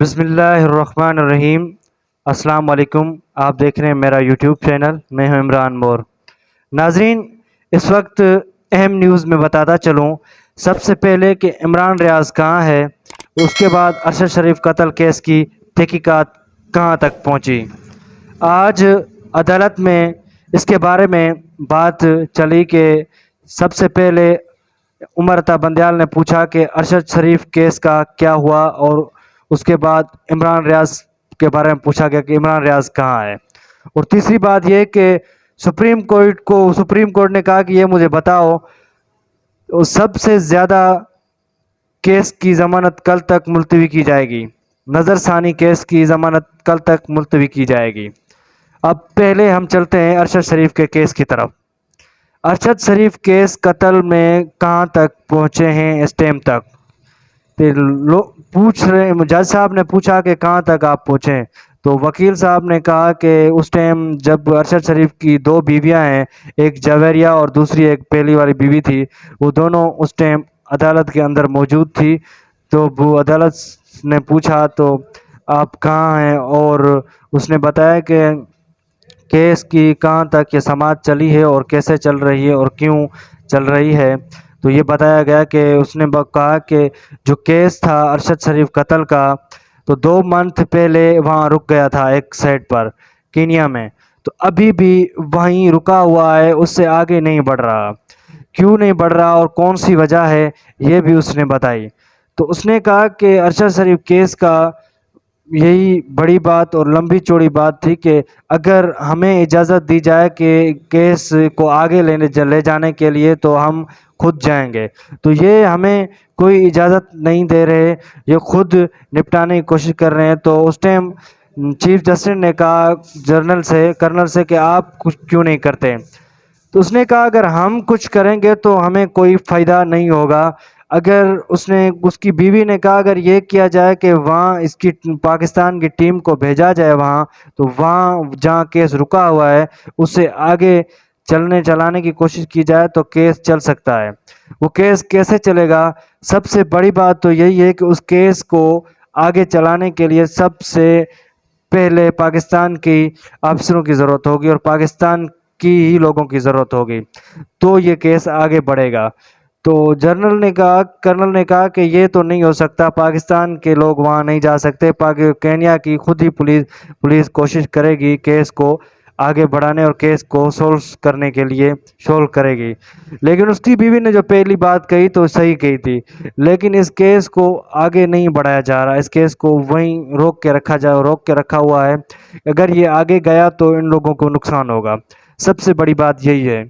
بسم اللہ الرحمن الرحیم۔ السلام علیکم، آپ دیکھ رہے ہیں میرا یوٹیوب چینل، میں ہوں عمران مور۔ ناظرین، اس وقت اہم نیوز میں بتاتا چلوں سب سے پہلے کہ عمران ریاض کہاں ہے، اس کے بعد ارشد شریف قتل کیس کی تحقیقات کہاں تک پہنچی۔ آج عدالت میں اس کے بارے میں بات چلی کہ سب سے پہلے عمر عطا بندیال نے پوچھا کہ ارشد شریف کیس کا کیا ہوا، اور اس کے بعد عمران ریاض کے بارے میں پوچھا گیا کہ عمران ریاض کہاں ہے۔ اور تیسری بات یہ کہ سپریم کورٹ نے کہا کہ یہ مجھے بتاؤ، سب سے زیادہ کیس کی ضمانت کل تک ملتوی کی جائے گی، نظر ثانی کیس کی ضمانت کل تک ملتوی کی جائے گی۔ اب پہلے ہم چلتے ہیں ارشد شریف کے کیس کی طرف۔ ارشد شریف کیس قتل میں کہاں تک پہنچے ہیں اس ٹائم تک؟ پھر پوچھ رہے جج صاحب نے پوچھا کہ کہاں تک آپ پہنچے، تو وکیل صاحب نے کہا کہ اس ٹائم جب ارشد شریف کی دو بیویاں ہیں، ایک جویریہ اور دوسری ایک پہلی والی بیوی تھی، وہ دونوں اس ٹائم عدالت کے اندر موجود تھی۔ تو وہ عدالت نے پوچھا تو آپ کہاں ہیں، اور اس نے بتایا کہ کیس کی کہاں تک یہ سماعت چلی ہے اور کیسے چل رہی ہے اور کیوں چل رہی ہے۔ تو یہ بتایا گیا کہ اس نے کہا کہ جو کیس تھا ارشد شریف قتل کا، تو 2 منتھ پہلے وہاں رک گیا تھا ایک سائٹ پر کینیا میں، تو ابھی بھی وہیں رکا ہوا ہے، اس سے آگے نہیں بڑھ رہا۔ کیوں نہیں بڑھ رہا اور کون سی وجہ ہے، یہ بھی اس نے بتائی۔ تو اس نے کہا کہ ارشد شریف کیس کا یہی بڑی بات اور لمبی چوڑی بات تھی کہ اگر ہمیں اجازت دی جائے کہ کیس کو آگے لے جانے کے لیے تو ہم خود جائیں گے، تو یہ ہمیں کوئی اجازت نہیں دے رہے، یہ خود نپٹانے کی کوشش کر رہے ہیں۔ تو اس ٹائم چیف جسٹس نے کہا کرنل سے کہ آپ کچھ کیوں نہیں کرتے؟ تو اس نے کہا اگر ہم کچھ کریں گے تو ہمیں کوئی فائدہ نہیں ہوگا۔ اگر اس کی بیوی نے کہا اگر یہ کیا جائے کہ وہاں اس کی پاکستان کی ٹیم کو بھیجا جائے وہاں، تو وہاں جہاں کیس رکا ہوا ہے اس سے آگے چلانے کی کوشش کی جائے تو کیس چل سکتا ہے۔ وہ کیس کیسے چلے گا؟ سب سے بڑی بات تو یہی ہے کہ اس کیس کو آگے چلانے کے لیے سب سے پہلے پاکستان کی افسروں کی ضرورت ہوگی اور پاکستان کی ہی لوگوں کی ضرورت ہوگی، تو یہ کیس آگے بڑھے گا۔ تو کرنل نے کہا کہ یہ تو نہیں ہو سکتا، پاکستان کے لوگ وہاں نہیں جا سکتے، کینیا کی خود ہی پولیس کوشش کرے گی کیس کو آگے بڑھانے اور کیس کو سولو کرے گی۔ لیکن اس کی بیوی نے جو پہلی بات کہی تو صحیح کہی تھی، لیکن اس کیس کو آگے نہیں بڑھایا جا رہا، اس کیس کو وہیں روک کے رکھا ہوا ہے۔ اگر یہ آگے گیا تو ان لوگوں کو نقصان ہوگا، سب سے بڑی بات یہی ہے۔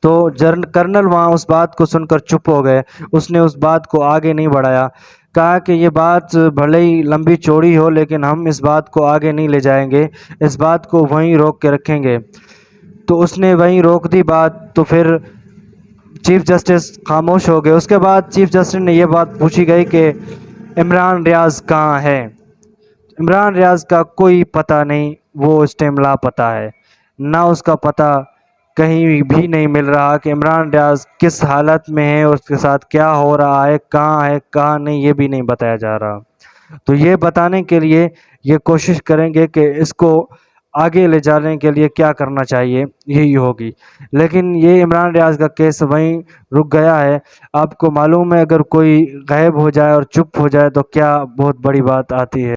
تو کرنل وہاں اس بات کو سن کر چپ ہو گئے، اس نے اس بات کو آگے نہیں بڑھایا، کہا کہ یہ بات بھلے ہی لمبی چوڑی ہو لیکن ہم اس بات کو آگے نہیں لے جائیں گے، اس بات کو وہیں روک کے رکھیں گے۔ تو اس نے وہیں روک دی بات، تو پھر چیف جسٹس خاموش ہو گئے۔ اس کے بعد چیف جسٹس نے یہ بات پوچھی گئی کہ عمران ریاض کہاں ہے؟ عمران ریاض کا کوئی پتہ نہیں، وہ اس ٹائم لاپتہ ہے، نہ اس کا پتہ کہیں بھی نہیں مل رہا کہ عمران ریاض کس حالت میں ہے اور اس کے ساتھ کیا ہو رہا ہے کہاں نہیں، یہ بھی نہیں بتایا جا رہا۔ تو یہ بتانے کے لیے یہ کوشش کریں گے کہ اس کو آگے لے جانے کے لیے کیا کرنا چاہیے، یہی ہوگی۔ لیکن یہ عمران ریاض کا کیس وہیں رک گیا ہے۔ آپ کو معلوم ہے اگر کوئی غائب ہو جائے اور چپ ہو جائے تو کیا بہت بڑی بات آتی ہے۔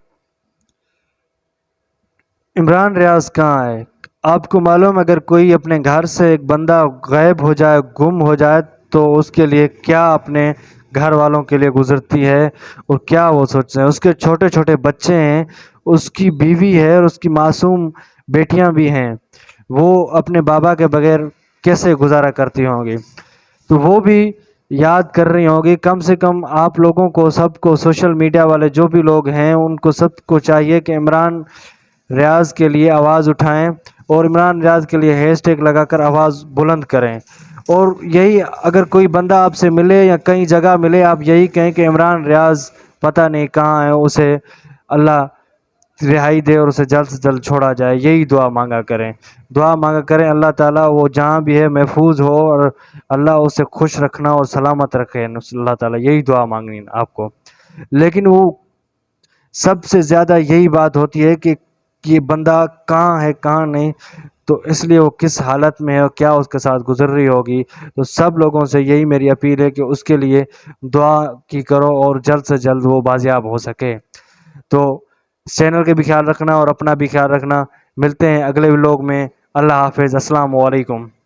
عمران ریاض کہاں ہے؟ آپ کو معلوم اگر کوئی اپنے گھر سے ایک بندہ غائب ہو جائے، گم ہو جائے، تو اس کے لیے کیا اپنے گھر والوں کے لیے گزرتی ہے اور کیا وہ سوچتے ہیں۔ اس کے چھوٹے چھوٹے بچے ہیں، اس کی بیوی ہے اور اس کی معصوم بیٹیاں بھی ہیں، وہ اپنے بابا کے بغیر کیسے گزارا کرتی ہوں گی؟ تو وہ بھی یاد کر رہی ہوں گی۔ کم سے کم آپ لوگوں کو سب کو، سوشل میڈیا والے جو بھی لوگ ہیں ان کو سب کو چاہیے کہ عمران ریاض کے لیے آواز اٹھائیں اور عمران ریاض کے لیے ہیش ٹیگ لگا کر آواز بلند کریں۔ اور یہی اگر کوئی بندہ آپ سے ملے یا کہیں جگہ ملے، آپ یہی کہیں کہ عمران ریاض پتہ نہیں کہاں ہے، اسے اللہ رہائی دے اور اسے جلد سے جلد چھوڑا جائے، یہی دعا مانگا کریں اللہ تعالیٰ وہ جہاں بھی ہے محفوظ ہو اور اللہ اسے خوش رکھنا اور سلامت رکھے، اللہ تعالیٰ یہی دعا مانگنی آپ کو۔ لیکن وہ سب سے زیادہ یہی بات ہوتی ہے کہ یہ بندہ کہاں ہے کہاں نہیں، تو اس لیے وہ کس حالت میں ہے اور کیا اس کے ساتھ گزر رہی ہوگی۔ تو سب لوگوں سے یہی میری اپیل ہے کہ اس کے لیے دعا کی کرو اور جلد سے جلد وہ بازیاب ہو سکے۔ تو چینل کے بھی خیال رکھنا اور اپنا بھی خیال رکھنا۔ ملتے ہیں اگلے ولاگ میں۔ اللہ حافظ، السلام علیکم۔